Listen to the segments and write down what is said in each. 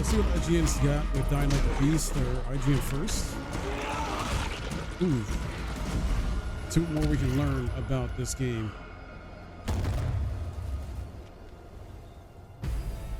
let's see what IGN's got with Dying Like the Beast, or IGN first. Ooh. See what more we can learn about this game.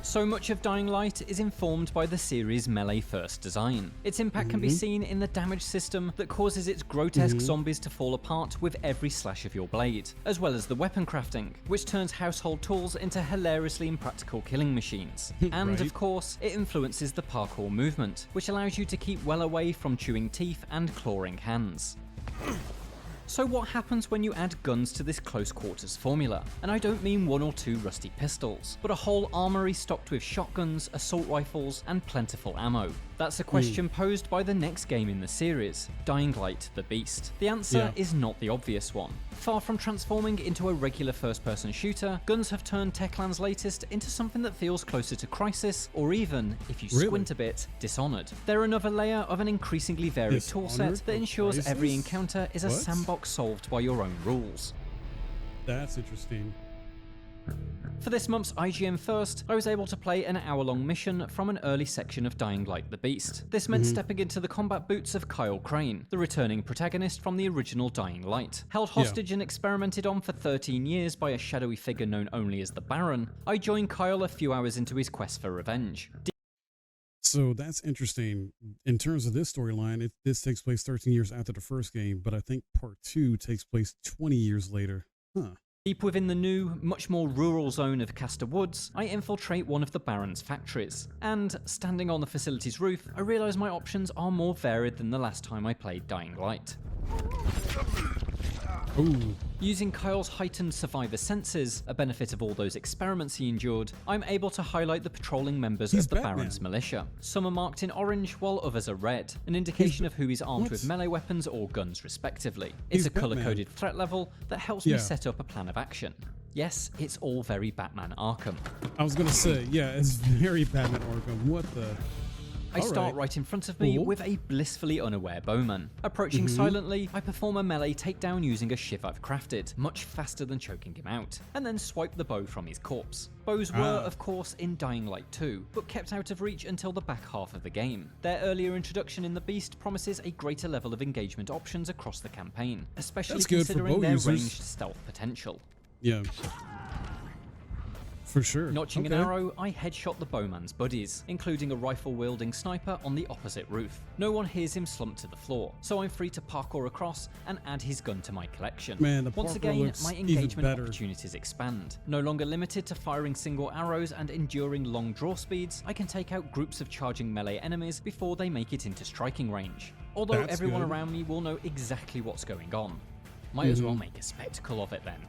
So much of Dying Light is informed by the series' melee-first design. Its impact can be seen in the damage system that causes its grotesque zombies to fall apart with every slash of your blade, as well as the weapon crafting, which turns household tools into hilariously impractical killing machines. And Right. of course, it influences the parkour movement, which allows you to keep well away from chewing teeth and clawing hands. So what happens when you add guns to this close quarters formula? And I don't mean one or two rusty pistols, but a whole armory stocked with shotguns, assault rifles, and plentiful ammo. That's a question posed by the next game in the series, Dying Light the Beast. The answer is not the obvious one. Far from transforming into a regular first-person shooter, guns have turned Techland's latest into something that feels closer to Crysis, or even, if you squint a bit, Dishonored. They're another layer of an increasingly varied toolset that ensures every encounter is a sandbox solved by your own rules. That's interesting. For this month's IGN First, I was able to play an hour-long mission from an early section of Dying Light the Beast. This meant stepping into the combat boots of Kyle Crane, the returning protagonist from the original Dying Light. Held hostage and experimented on for 13 years by a shadowy figure known only as the Baron, I joined Kyle a few hours into his quest for revenge. So that's interesting. In terms of this storyline, this takes place 13 years after the first game, but I think part 2 takes place 20 years later. Huh. Deep within the new, much more rural zone of Castor Woods, I infiltrate one of the Baron's factories. And, standing on the facility's roof, I realise my options are more varied than the last time I played Dying Light. Ooh. Using Kyle's heightened survivor senses, a benefit of all those experiments he endured, I'm able to highlight the patrolling members of the Baron's militia. Some are marked in orange, while others are red, an indication of who is armed with melee weapons or guns respectively. It's a colour-coded threat level that helps me set up a plan of action. Yes, it's all very Batman Arkham. I was gonna say, yeah, it's very Batman Arkham. What the... I start right in front of me with a blissfully unaware bowman. Approaching silently, I perform a melee takedown using a shiv I've crafted, much faster than choking him out, and then swipe the bow from his corpse. Bows were, of course, in Dying Light 2, but kept out of reach until the back half of the game. Their earlier introduction in the Beast promises a greater level of engagement options across the campaign, especially considering their ranged stealth potential. Yeah. For sure. Notching an arrow, I headshot the bowman's buddies, including a rifle-wielding sniper on the opposite roof. No one hears him slump to the floor, so I'm free to parkour across and add his gun to my collection. Man, the Once parkour again, looks my even engagement better. opportunities expand. No longer limited to firing single arrows and enduring long draw speeds, I can take out groups of charging melee enemies before they make it into striking range. Although everyone around me will know exactly what's going on. Might as well make a spectacle of it then.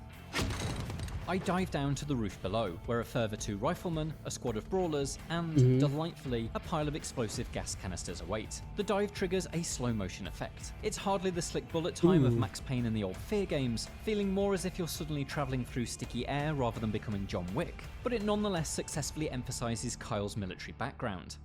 I dive down to the roof below, where a further 2 riflemen, a squad of brawlers, and, delightfully, a pile of explosive gas canisters await. The dive triggers a slow motion effect. It's hardly the slick bullet time of Max Payne and the old Fear games, feeling more as if you're suddenly travelling through sticky air rather than becoming John Wick, but it nonetheless successfully emphasises Kyle's military background.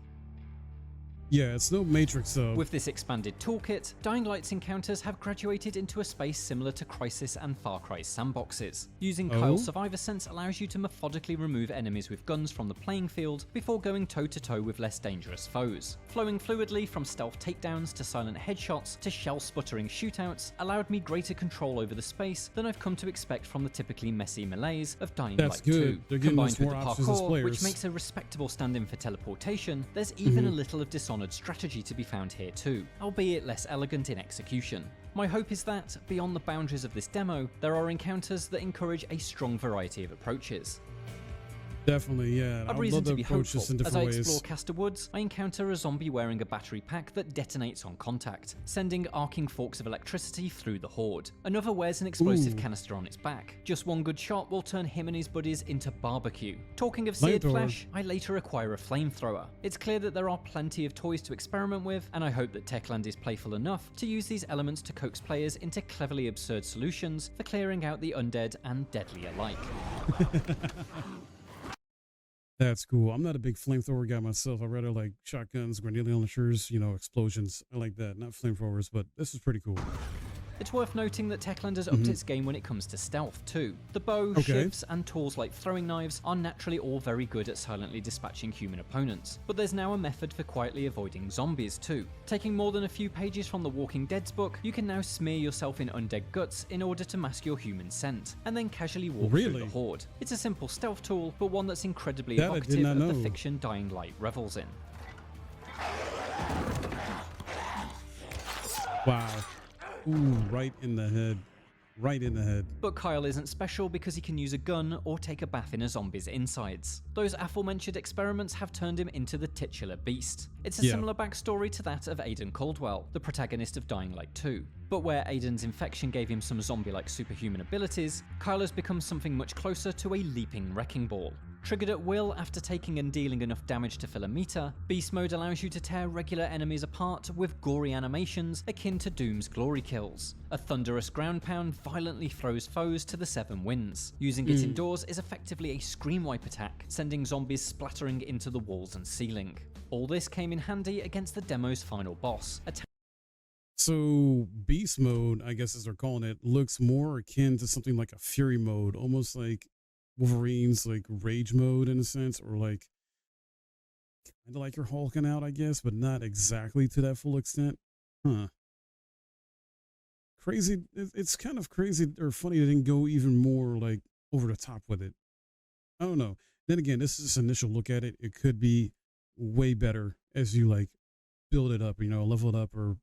Yeah, it's no Matrix though. With this expanded toolkit, Dying Light's encounters have graduated into a space similar to Crysis and Far Cry's sandboxes. Using Kyle's Survivor Sense allows you to methodically remove enemies with guns from the playing field before going toe-to-toe with less dangerous foes. Flowing fluidly from stealth takedowns to silent headshots to shell-sputtering shootouts allowed me greater control over the space than I've come to expect from the typically messy melees of Dying Light 2. Combined with the parkour, which makes a respectable stand-in for teleportation, there's even a little of Dishonored strategy to be found here too, albeit less elegant in execution. My hope is that, beyond the boundaries of this demo, there are encounters that encourage a strong variety of approaches. Definitely, yeah. A reason to be hopeful. As I explore ways. Castor Woods, I encounter a zombie wearing a battery pack that detonates on contact, sending arcing forks of electricity through the horde. Another wears an explosive canister on its back. Just one good shot will turn him and his buddies into barbecue. Talking of seared flesh, I later acquire a flamethrower. It's clear that there are plenty of toys to experiment with, and I hope that Techland is playful enough to use these elements to coax players into cleverly absurd solutions for clearing out the undead and deadly alike. That's cool. I'm not a big flamethrower guy myself. I rather like shotguns, grenade launchers, you know, explosions. I like that. Not flamethrowers, but this is pretty cool. It's worth noting that Techland has upped its game when it comes to stealth too. The bow, Okay. shivs, and tools like throwing knives are naturally all very good at silently dispatching human opponents, but there's now a method for quietly avoiding zombies too. Taking more than a few pages from the Walking Dead's book, you can now smear yourself in undead guts in order to mask your human scent, and then casually walk through Really? the horde. It's a simple stealth tool, but one that's incredibly That I did evocative not of the know. fiction Dying Light revels in. Wow. Ooh, right in the head. Right in the head. But Kyle isn't special because he can use a gun or take a bath in a zombie's insides. Those aforementioned experiments have turned him into the titular beast. It's a Yeah. similar backstory to that of Aidan Caldwell, the protagonist of Dying Light 2. But where Aidan's infection gave him some zombie-like superhuman abilities, Kyle has become something much closer to a leaping wrecking ball. Triggered at will after taking and dealing enough damage to fill a meter, Beast Mode allows you to tear regular enemies apart with gory animations akin to Doom's glory kills. A thunderous ground pound violently throws foes to the seven winds. Using it indoors is effectively a screen wipe attack, sending zombies splattering into the walls and ceiling. All this came in handy against the demo's final boss, a So beast mode, I guess as they're calling it, looks more akin to something like a fury mode, almost like Wolverine's like rage mode in a sense, or like kind of like you're hulking out, I guess, but not exactly to that full extent. Huh. Crazy. It's kind of crazy or funny they didn't go even more like over the top with it. I don't know. Then again, this is just initial look at it. It could be way better as you like build it up, level it up or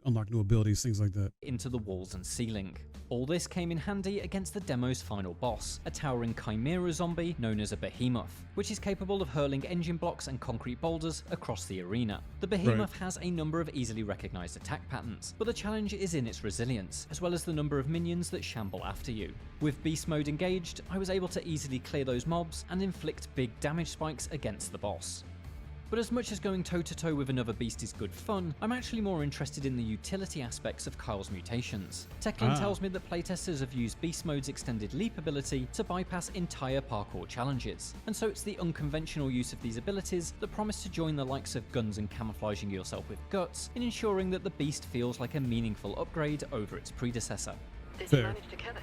unlock new abilities, things like that. into the walls and ceiling. All this came in handy against the demo's final boss, a towering chimera zombie known as a behemoth, which is capable of hurling engine blocks and concrete boulders across the arena. The behemoth has a number of easily recognized attack patterns, but the challenge is in its resilience, as well as the number of minions that shamble after you. With beast mode engaged, I was able to easily clear those mobs and inflict big damage spikes against the boss. But as much as going toe-to-toe with another beast is good fun, I'm actually more interested in the utility aspects of Kyle's mutations. Techland tells me that playtesters have used Beast Mode's extended leap ability to bypass entire parkour challenges, and so it's the unconventional use of these abilities that promise to join the likes of guns and camouflaging yourself with guts in ensuring that the beast feels like a meaningful upgrade over its predecessor. Did Fair. you manage to kill it?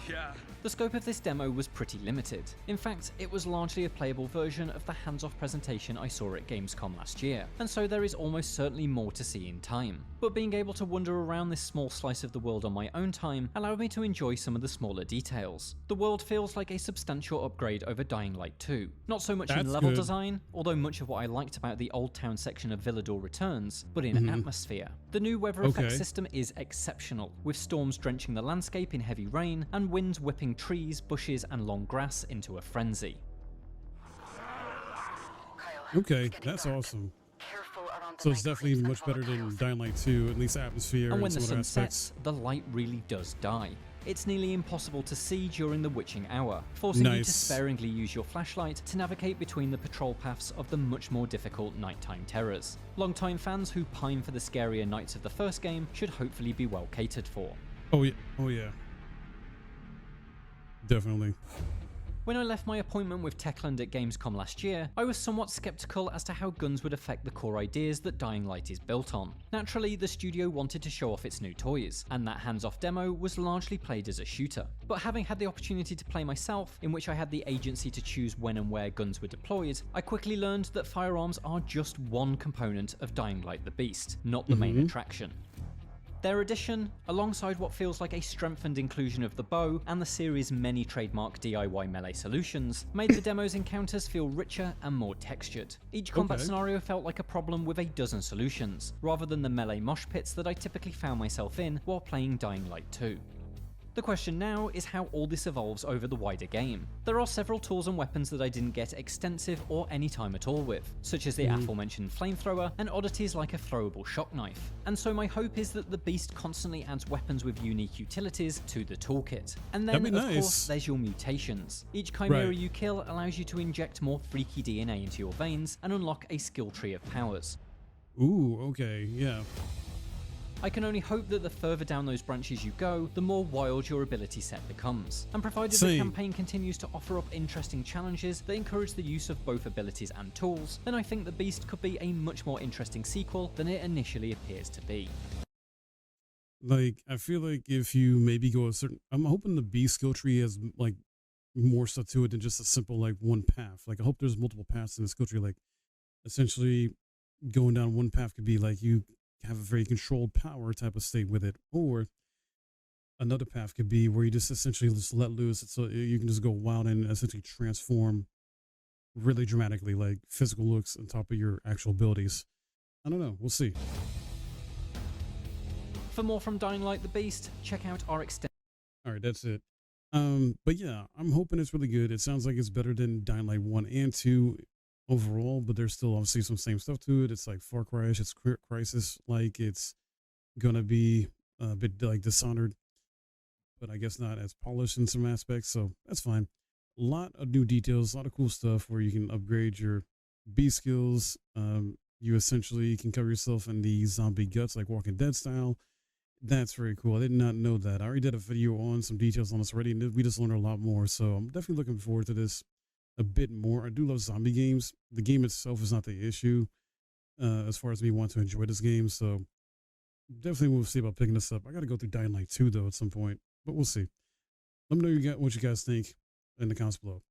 Yeah. The scope of this demo was pretty limited. In fact, it was largely a playable version of the hands-off presentation I saw at Gamescom last year, and so there is almost certainly more to see in time. But being able to wander around this small slice of the world on my own time allowed me to enjoy some of the smaller details. The world feels like a substantial upgrade over Dying Light 2. Not so much in That's level good. design, although much of what I liked about the Old Town section of Villador returns, but in atmosphere. The new weather effects Okay. system is exceptional, with storms drenching the landscape in heavy rain and winds whipping trees, bushes and long grass into a frenzy. Kyle, Okay, it's getting that's dark. awesome. Careful around the So it's night definitely creeps much and better than volatiles. Dying Light 2, at least atmosphere And when the some sun other aspects. sets, the light really does die. It's nearly impossible to see during the witching hour, forcing you to Nice. sparingly use your flashlight to navigate between the patrol paths of the much more difficult nighttime terrors. Longtime fans who pine for the scarier nights of the first game should hopefully be well catered for. Oh yeah. Oh yeah. Definitely. When I left my appointment with Techland at Gamescom last year, I was somewhat skeptical as to how guns would affect the core ideas that Dying Light is built on. Naturally, the studio wanted to show off its new toys, and that hands-off demo was largely played as a shooter. But having had the opportunity to play myself, in which I had the agency to choose when and where guns were deployed, I quickly learned that firearms are just one component of Dying Light the Beast, not the main attraction. Their addition, alongside what feels like a strengthened inclusion of the bow and the series' many trademark DIY melee solutions, made the demo's encounters feel richer and more textured. Each combat Okay. scenario felt like a problem with a dozen solutions, rather than the melee mosh pits that I typically found myself in while playing Dying Light 2. The question now is how all this evolves over the wider game. There are several tools and weapons that I didn't get extensive or any time at all with, such as the aforementioned flamethrower and oddities like a throwable shock knife. And so my hope is that the beast constantly adds weapons with unique utilities to the toolkit. And then That'd be of nice. course there's your mutations. Each chimera Right. you kill allows you to inject more freaky DNA into your veins and unlock a skill tree of powers. Ooh, okay, yeah. I can only hope that the further down those branches you go, the more wild your ability set becomes. And provided the Same. campaign continues to offer up interesting challenges that encourage the use of both abilities and tools, then I think The Beast could be a much more interesting sequel than it initially appears to be. Like, I feel like if you maybe go a certain, I'm hoping the B skill tree has like more stuff to it than just a simple like one path. Like, I hope there's multiple paths in the skill tree. Like, essentially, going down one path could be like you have a very controlled power type of state with it, or another path could be where you just essentially just let loose, so you can just go wild and essentially transform really dramatically, like physical looks on top of your actual abilities. I don't know. We'll see. For more from Dying Light the Beast, check out our extended. All right, that's it. But yeah, I'm hoping it's really good. It sounds like it's better than Dying Light 1 and 2 overall, but there's still obviously some same stuff to it. It's like Far Cry, it's Crisis, like it's gonna be a bit like Dishonored, but I guess not as polished in some aspects, so that's fine. A lot of new details, a lot of cool stuff where you can upgrade your B skills. You essentially can cover yourself in the zombie guts, like Walking Dead style. That's very cool. I did not know that. I already did a video on some details on this already, and we just learned a lot more. So I'm definitely looking forward to this a bit more. I do love zombie games. The game itself is not the issue as far as me wanting to enjoy this game. So definitely we'll see about picking this up. I got to go through Dying Light 2 though at some point, but we'll see. Let me know what you guys think in the comments below.